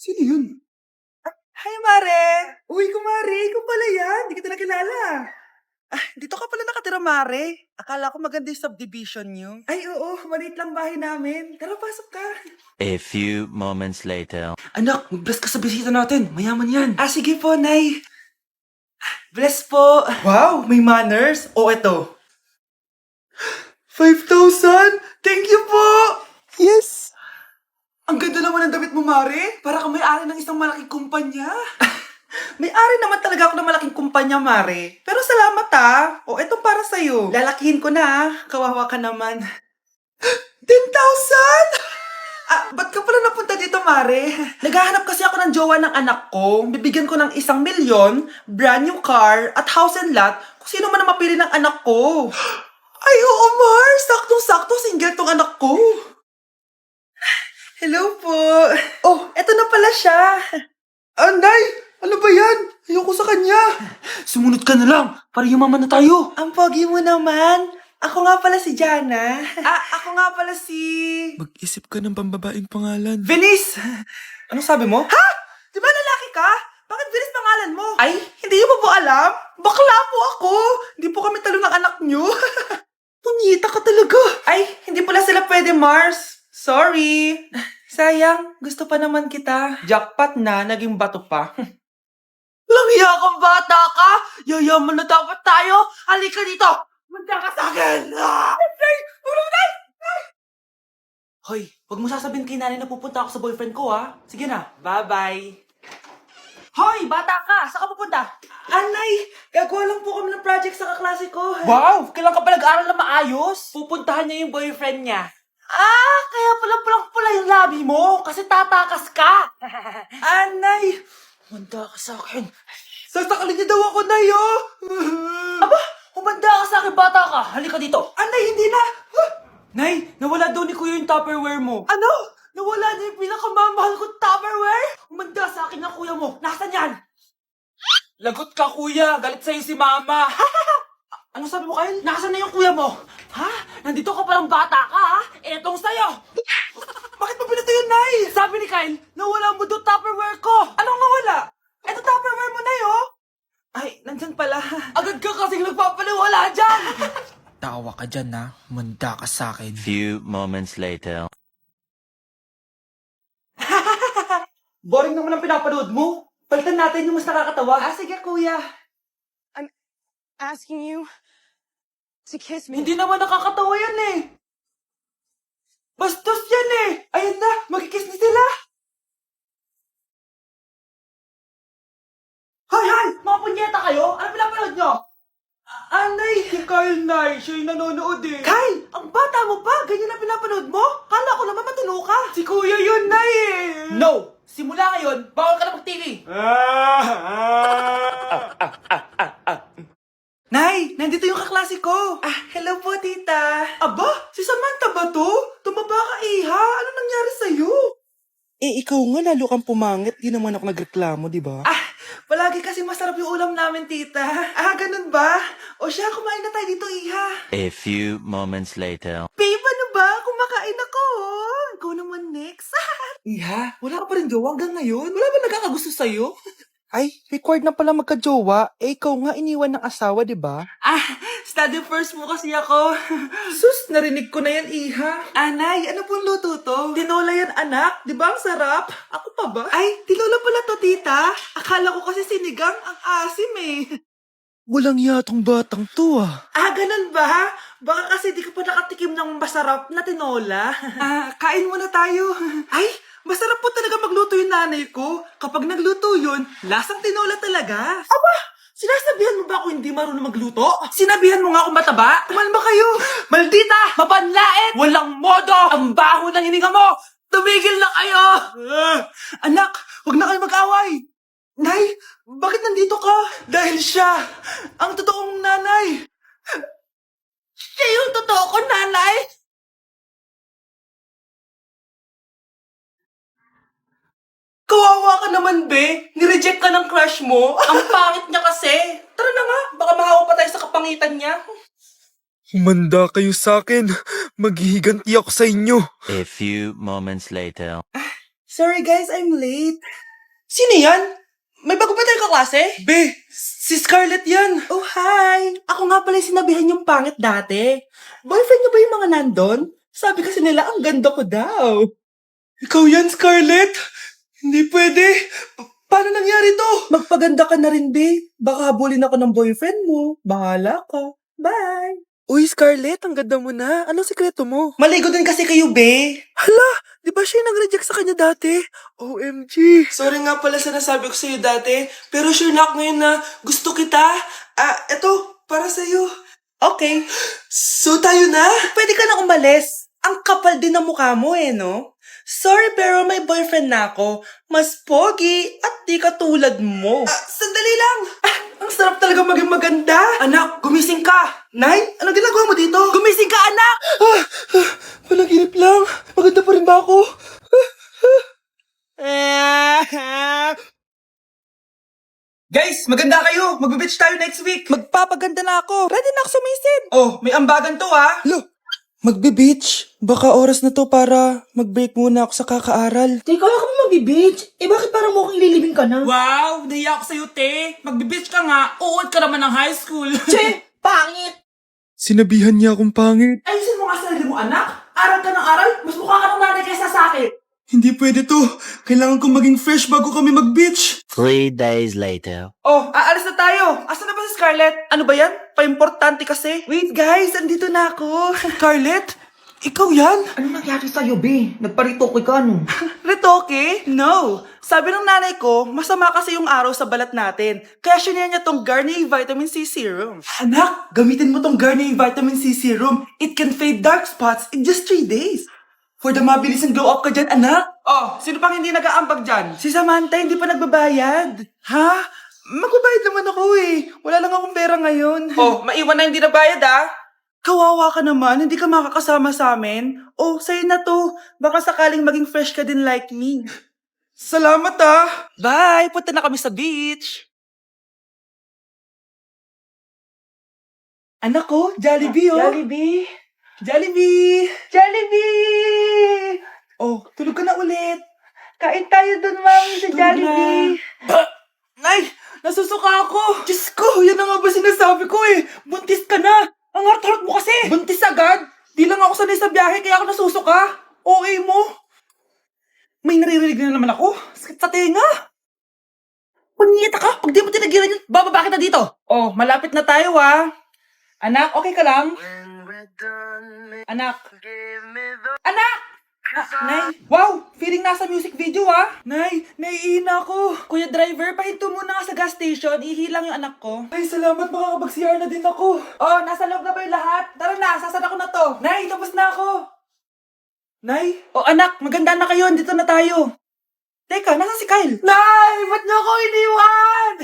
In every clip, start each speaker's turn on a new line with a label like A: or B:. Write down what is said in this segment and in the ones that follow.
A: Sino yun? Hi, Mare! Uy, kumare, ikaw pala yan. Hindi kita nakilala. Dito ka pala nakatira, Mare. Akala ko maganda yung subdivision niyo. Ay, oo. Maliit lang bahay namin. Tara, pasok ka.
B: A few moments later.
A: Anak, mag-bless ka sa bisita natin. Mayaman yan. Sige po, Nay. Bless po. Wow, may manners. O, eto. 5,000? Thank you po! Yes! Ang ganda naman ng damit mo, Mare. Para kang may-ari ng isang malaking kumpanya. May-ari naman talaga ako ng malaking kumpanya, Mare. Pero salamat O, eto para sa'yo. Lalakihin ko na Kawawa ka naman. 10,000? Ba't ka pala napunta dito, Mare? Naghahanap kasi ako ng jowa ng anak ko. Bibigyan ko ng 1,000,000, brand new car, at house and lot kung sino man ang mapili ng anak ko. Ay, oo, Mar! Saktong-sakto, single tong anak ko. Hello po. Oh, eto na pala siya. Anday! Ano ba yan? Ayoko sa kanya. Sumunod ka na lang, para yumaman na tayo. Ang pogi mo naman. Ako nga pala si Jana. Ako nga pala si...
C: Mag-isip ka ng pambabaing pangalan.
A: Venice! Anong sabi mo? Ha? Di ba lalaki ka? Bakit Venice pangalan mo? Ay, hindi mo po alam? Bakla po ako. Hindi po kami talo ng anak nyo. Punyita ka talaga. Ay, hindi pala sila pwede, Mars. Sorry. Sayang, gusto pa naman kita. Jackpot na, naging bato pa. Langya kang bata ka! Yayaman na dapat tayo! Halika dito! Manda ka sa akin! Nay! Tulong, Nay! Hoy, huwag mo sasabihin kay nanay na pupunta ako sa boyfriend ko, ha? Sige na, bye-bye. Hoy, bata ka! Saan ka pupunta? Anay, gagawa lang po kami ng project sa kaklase ko. Wow! Kailan ka pa nag-aaral na maayos? Pupuntahan niya yung boyfriend niya. Kaya pula yung labi mo kasi tatakas ka. Anay, humanda ka sa akin. Sasakalin niya daw ako, Nay, Aba, humanda ka sa akin, bata ka. Halika dito. Anay, hindi na. Nay, nawala daw ni Kuya yung Tupperware mo. Ano? Nawala na yung pinakamamahal kong Tupperware? Humanda sa akin ng kuya mo. Nasaan yan? Lagot ka, Kuya. Galit sa'yo si Mama. Ano sabi mo, Kyle? Nasaan na yung kuya mo? Ha? Nandito ka palang bata ka, ha? Etong sa'yo. Bakit mo pinito yun, Nay? Sabi ni Kyle, nawala mo doon Tupperware ko. Anong nawala? Eto Tupperware mo, Nay, Ay, nandyan pala. Agad ka kasing nagpapaliwala dyan.
C: Tawa ka dyan, ha? Manda ka sa akin.
B: Few moments later.
A: Boring naman ang pinapanood mo. Palitan natin yung mas nakakatawa. Sige, Kuya.
D: Asking you to kiss me.
A: Hindi naman nakakatawa yan Bastos yan Ayan na, magkikiss na sila. Hay! Mga punyeta kayo? Ano pinapanood nyo? Anay! Si Kyle, Nay. Siya yung nanonood Kyle! Ang bata mo pa! Ganyan na pinapanood mo? Kala ko naman matino ka. Si Kuya yun, Nay No! Simula ngayon, bawal ka na mag-TV. Nay, nandito yung kaklase ko. Hello po, tita. Aba, si Samantha ba to? Tumaba ka, Iha. Ano nangyari sa'yo?
E: Ikaw nga lalo kang pumangit. Di naman ako nagreklamo, di ba?
A: Palagi kasi masarap yung ulam namin, tita. Ganun ba? O siya, kumain na tayo dito, Iha.
B: A few moments later.
A: Babe, ano ba? Kumakain ako. Ikaw naman next. Iha, wala ka pa rin jowa hanggang ngayon? Wala ba nagkakagusto sa'yo?
E: Ay, required na pala magka-jowa. Ikaw nga iniwan ng asawa, di ba?
A: Study first mo kasi ako. Sus, narinig ko na yan, Iha. Anay, ano pong luto to? Tinola yan, anak. Di ba ang sarap? Ako pa ba? Ay, tinola pala to, tita. Akala ko kasi sinigang ang asim
E: Walang yatong batang to
A: Ganun ba? Baka kasi di ka pa nakatikim ng masarap na tinola. Kain muna tayo. Ay, masarap po talaga magluto yung nanay ko. Kapag nagluto yun, lasang tinola talaga. Aba, sinasabihan mo ba ako hindi marunong magluto? Sinabihan mo nga ako mataba? Kumalma kayo. Maldita! Mapanlait! Walang modo! Ang baho ng hininga mo! Tumigil na kayo! Anak, huwag na kayo mag-away. Nay, bakit nandito ka? Dahil siya, ang totoong nanay. Siya yung totoo ko, nanay? Kawawa ka naman, be. Nireject ka ng crush mo. Ang pangit niya kasi. Tara na nga, baka mahawa pa tayo sa kapangitan niya.
C: Humanda kayo sa akin. Maghihiganti ako sa inyo.
B: A few moments later.
A: Sorry guys, I'm late. Sino yan? May bago ba tayong kaklase? Be, si Scarlett yan. Oh, hi. Ako nga pala yung sinabihan yung pangit dati. Boyfriend niyo ba yung mga nandun? Sabi kasi nila, ang ganda ko daw. Ikaw yan, Scarlett? Hindi pwede. Paano nangyari to? Magpaganda ka na rin, be. Baka habulin ako ng boyfriend mo. Bahala ka. Bye.
C: Uy, Scarlett, ang ganda mo na. Anong sikreto mo?
A: Maligo din kasi kayo, be.
C: Hala, di ba siya yung nag-reject sa kanya dati? OMG.
A: Sorry nga pala sa nasabi ko sa'yo dati, pero sure na ako ngayon na gusto kita. Eto, para sa'yo. Okay. So tayo na? Pwede ka na umalis. Ang kapal din ng mukha mo no? Sorry pero may boyfriend na ako. Mas pogi at di katulad mo. Sandali lang. Ang sarap talaga maging maganda. Anak, gumising ka. Nay, anong ginagawa mo dito? Gumising ka, anak! Panaginip lang. Maganda pa rin ba ako? Guys, maganda kayo. Magbe-beach tayo next week. Magpapaganda na ako. Ready na ako sumisid. Oh, may ambagan to
E: Lo, magbe-beach. Baka oras na to para mag-break muna ako sa kakaaral.
F: Teka, kaya ka mo mag-beach? Bakit parang mukhang ililibing ka na?
A: Wow, nahiya ako sa'yo, te. Magbe-beach ka nga. Uod ka naman ng high school.
F: Che, pangit!
C: Sinabihan niya akong pangit.
A: Ayusin mo nga sarili mo, anak. Aral ka ng aral. Mas mukha ka ng nanay kaysa sa akin.
E: Hindi pwede to. Kailangan kong maging fresh bago kami mag-beach.
B: 3 days later.
A: Oh, aalis na tayo. Asan na ba si Scarlett? Ano ba yan? Pa-importante kasi. Wait, guys. Andito na ako. Scarlett? Ikaw yan?
F: Ano nangyari sa'yo, be? Nagparitoke ka, no?
A: Retoke? No. Sabi ng nanay ko, masama kasi yung araw sa balat natin. Kaya sinare niya tong Garnier Vitamin C Serum. Anak, gamitin mo tong Garnier Vitamin C Serum. It can fade dark spots in just 3 days. For the mabilis and glow up ka dyan, anak. Oh, sino pang hindi nag-aambag dyan? Si Samantha, hindi pa nagbabayad. Ha? Magbabayad naman ako eh. Wala lang akong pera ngayon. Oh, maiwan na hindi nabayad Kawawa ka naman, hindi ka makakasama sa amin. Oh, sa'yo na to. Baka sakaling maging fresh ka din like me. Salamat Bye! Punta na kami sa beach. Anak ko, Jollibee
F: Jollibee?
A: Jollibee! Jollibee! Oh, tulog ka na ulit.
F: Kain tayo dun, mami, sa
A: Tulog
F: Jollibee.
A: na. Nay, nasusuka ako. Diyos ko, yan na nga ba sinasabi ko eh. Buntis ka na. Ang hart-hart mo kasi. Buntis agad? Di lang ako sanay sa biyahe kaya ako nasusuka. Okay mo? May naririnig na naman ako. Sakit sa tenga. Punyeta ka. Pag di mo tinagilan yun, bababa kita dito. Oh, malapit na tayo Anak, okay ka lang? Anak. Anak! Nay, wow! Feeling nasa music video Nay, naiihina ako. Kuya driver, pahinto muna nga sa gas station. Ihilang yung anak ko. Ay, salamat. Makakapag-CR na din ako. Oh, nasa loob na ba yung lahat? Tara na, sasara ko na to. Nay, tapos na ako. Nay? Oh, anak, maganda na kayo. Dito na tayo. Teka, nasa si Kyle? Nay, ba't niyo ako iniwan?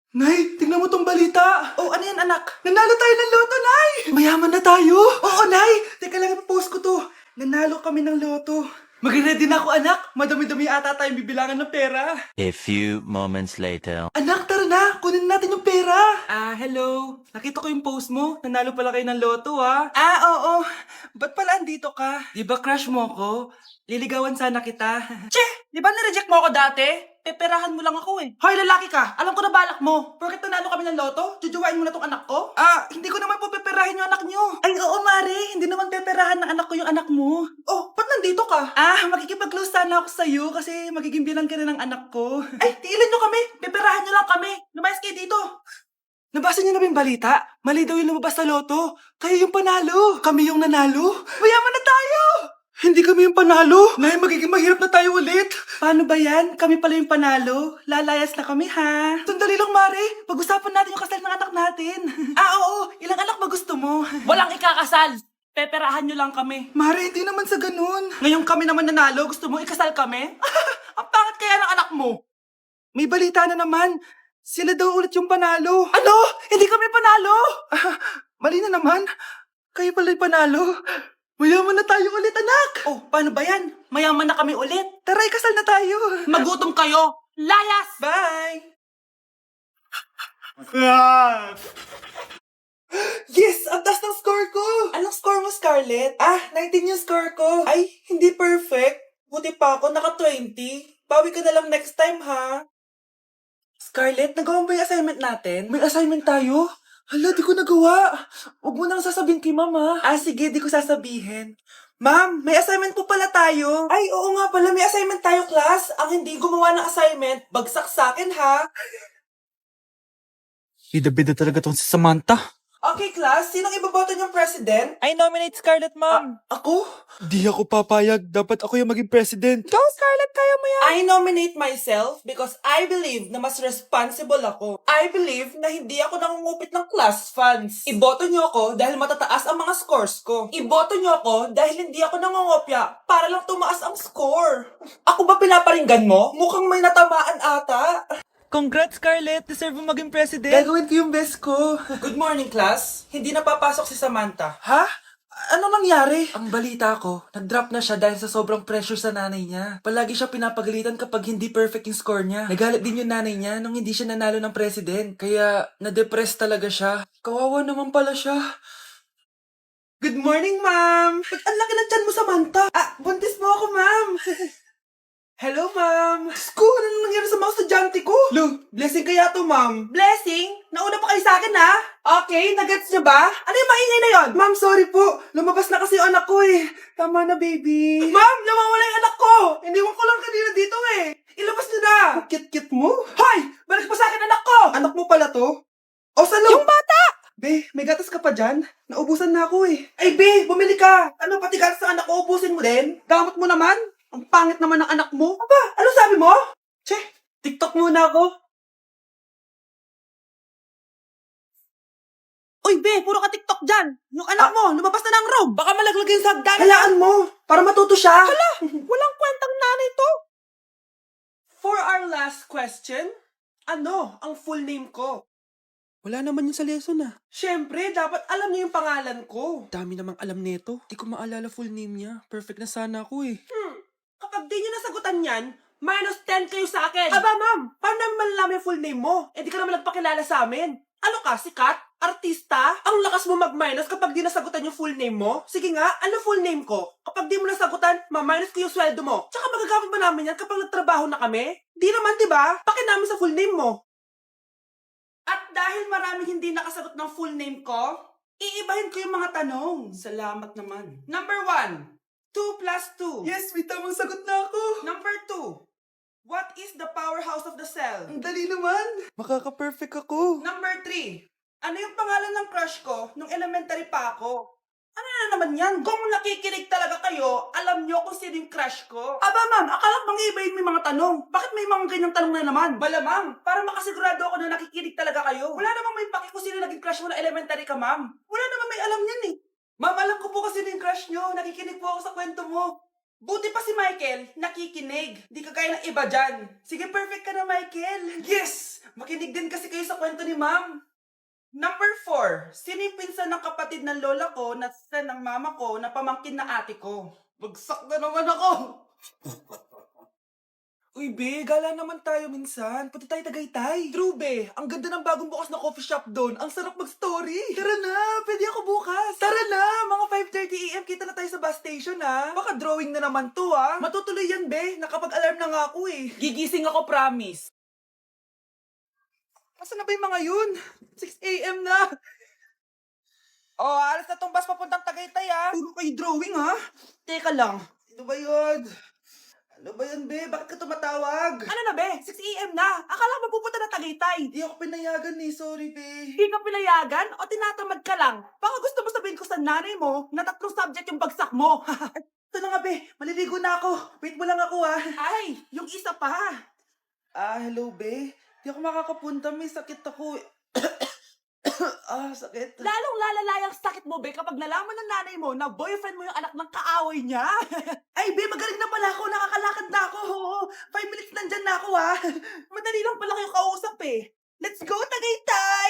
A: Nay, tingnan mo tong balita. Oh, ano yan, anak? Nanalo tayo ng loto, Nay! Mayaman na tayo? Oo, Nay! Teka lang, ipapost ko to. Nanalo kami ng loto. Mag-ready na ako, anak. Madami-dami ata tayong bibilangan ng pera.
B: A few moments later.
A: Anak, tara na. Kunin natin yung pera. Hello. Nakita ko yung post mo. Nanalo pala kayo ng loto, oo. Ba't pala andito ka? Di ba crush mo ko? Liligawan sana kita. Che! Di ba nireject mo ako dati? Peperahan mo lang ako Hoy, lalaki ka! Alam ko na balak mo. Porket nanalo kami ng loto, jujuwain mo na tong anak ko? Hindi ko naman po peperahin yung anak nyo. Ay, oo, Mari. Hindi naman peperahan ng anak ko yung anak mo. Oh, ba't nandito ka? Makikipag-close sana ako sa'yo kasi magiging bilang ka na ng anak ko. Ay, tiilan nyo kami. Peperahan nyo lang kami. Lumayas kayo dito. Nabasa niyo na ba yung balita? Mali daw yung lumabas sa loto. Kayo yung panalo. Kami yung nanalo. Mayaman na tayo! Hindi kami yung panalo. Nay, magiging mahirap na tayo ulit. Paano ba yan? Kami pala yung panalo. Lalayas na kami, ha? Sandali lang, Mari. Pag-usapan natin yung kasal ng anak natin. Oo. Ilang anak ba gusto mo? Walang ikakasal. Peperahan nyo lang kami. Mari, hindi naman sa ganun. Ngayong kami naman nanalo, gusto mo ikasal kami? Ang pangit kaya ng anak mo. May balita na naman. Sila daw ulit yung panalo. Ano? Hindi kami panalo? Mali na naman. Kayo pala yung panalo. Mayaman na tayo ulit, anak! Oh, paano ba yan? Mayaman na kami ulit. Tara, ikasal na tayo. Magutom kayo. Layas! Bye!
E: Yes! Ang taas ng score ko! Anong score mo, Scarlett? 19 yung score ko. Ay, hindi perfect. Buti pa ako, naka 20. Bawi ka na lang next time, ha? Scarlett, nagawa mo ba yung assignment natin? May assignment tayo? Hala, di ko nagawa. Huwag mo nang sasabihin kay mama. Sige, di ko sasabihin. Ma'am, may assignment po pala tayo. Ay, oo nga pala, may assignment tayo, class. Ang hindi gumawa ng assignment, bagsak sa akin, ha?
C: Bida-bida talaga tong si Samantha.
E: Okay, class, sinong iboboto niyong president?
C: I nominate Scarlett, ma'am.
E: Ako?
C: Di ako papayag. Dapat ako yung maging president.
E: Go, Scarlett, kaya mo yan! I nominate myself because I believe na mas responsible ako. I believe na hindi ako nangungupit ng class funds. Iboto niyo ako dahil matataas ang mga scores ko. Iboto niyo ako dahil hindi ako nangungopya para lang tumaas ang score. Ako ba pinaparinggan mo? Mukhang may natamaan ata.
C: Congrats, Scarlett. Deserve mo maging president.
E: Gagawin ko yung best ko. Good morning, class. Hindi na papasok si Samantha. Ha? Ano nangyari? Ang balita ko, nag-drop na siya dahil sa sobrang pressure sa nanay niya. Palagi siya pinapagalitan kapag hindi perfect yung score niya. Nagalit din yung nanay niya nung hindi siya nanalo ng president. Kaya, na-depress talaga siya. Kawawa naman pala siya. Good morning, ma'am! Ang laki ng tiyan mo, Samantha! Buntis mo ako, ma'am! Hello, ma'am! Sko, ano nang nangyari sa mga estudyante ko? Lo, blessing kaya to, ma'am. Blessing? Nauna pa kayo sa akin, ha? Okay, nagets niyo ba? Ano yung maingay na yon? Ma'am, sorry po. Lumabas na kasi yung anak ko, eh. Tama na, baby. Ma'am, nawawala yung anak ko! Iniwan ko lang kanina dito, eh. Ilabas niyo na! Ang cute-cute mo. Hoy! Balik pa sa akin, anak ko! Anak mo pala to? O, salo? Yung bata! Be, may gatas ka pa dyan? Naubusan na ako, eh. Ay, be, bumili ka! Ano, pati gatas ng anak ko, ubusin mo din? Gamot mo naman? Ang pangit naman ng anak mo. Aba, ano sabi mo? Che, TikTok muna ako. Uy, be, puro ka TikTok dyan. Yung anak mo, lumabas na ng room. Baka malaglag yung sagdan. Halaan mo, para matuto siya. Hala, walang kwentang nanay to. For our last question, ano ang full name ko?
C: Wala naman yun sa lesson,
E: Siyempre, dapat alam niyo yung pangalan ko.
C: Dami namang alam nito. Di ko maalala full name niya. Perfect na sana ako, eh.
E: Kapag di nyo nasagutan yan, minus 10 kayo sa akin. Aba, ma'am, paano namin malalaman yung full name mo? Eh, di ka naman nagpakilala sa amin. Ano ka, sikat? Artista? Ang lakas mo mag-minus kapag di nasagutan yung full name mo? Sige nga, ano full name ko? Kapag di mo nasagutan, ma-minus ko yung sweldo mo. Tsaka magagamit ba namin yan kapag nagtrabaho na kami? Di naman, di ba? Pakinamin sa full name mo. At dahil maraming hindi nakasagot ng full name ko, iibahin ko yung mga tanong. Salamat naman. Number 1. 2 plus 2.
C: Yes, may tamang sagot na ako.
E: Number 2. What is the powerhouse of the cell?
C: Ang dali naman. Makaka-perfect ako.
E: Number 3. Ano yung pangalan ng crush ko nung elementary pa ako? Ano na naman yan? Kung nakikinig talaga kayo, alam nyo kung sino yung crush ko. Aba ma'am, akala bang iibahin may mga tanong? Bakit may mga ganyang tanong na naman? Malamang, para makasigurado ako na nakikinig talaga kayo. Wala namang may paki kung sino naging crush mo na elementary ka, ma'am. Wala namang may alam yan eh. Ma'am, alam ko po kasi yung crush nyo. Nakikinig po ako sa kwento mo. Buti pa si Michael, nakikinig. Di ka kaya ng iba dyan. Sige, perfect ka na, Michael. Yes! Makinig din kasi kayo sa kwento ni ma'am. Number 4. Sino yung pinsan ng kapatid ng lola ko na sa ng mama ko na pamangkin na ate ko? Bagsak na naman ako! Uy, be, gala naman tayo minsan. Pati tayo Tagaytay. True, be. Ang ganda ng bagong bukas na coffee shop doon. Ang sarap mag-story. Tara na, pwede ako bukas. Tara na, mga 5:30 AM kita na tayo sa bus station, ha? Baka drawing na naman to, ha? Matutuloy yan, be. Nakapag-alarm na nga ako, eh. Gigising ako, promise. Asan na ba yung mga yun? 6 AM na. Oh, alas na tong bus papuntang Tagaytay, ha? Puro kayo drawing, ha? Teka lang. Ano ba yun? Ano ba yan, be? Bakit ka tumatawag? Ano na, be? 6 AM na. Akala mo pupunta na Tagaytay. Di ako pinayagan eh. Sorry, be. Di ka pinayagan o tinatamad ka lang? Baka gusto mo sabihin ko sa nanay mo na 3 subject yung bagsak mo. Ito na nga, be. Maliligo na ako. Wait mo lang ako, ha? Ay, yung isa pa. Hello, be. Di ako makakapunta. May sakit ako. Sakit. Lalong lalala yung sakit mo, be, kapag nalaman ng nanay mo na boyfriend mo yung anak ng kaaway niya. Ay, be, magaling na pala ako. Nakakalakad na ako. 5 minutes nandyan na ako, ha. Madali lang pala kayo kausap, eh. Let's go, Tagaytay!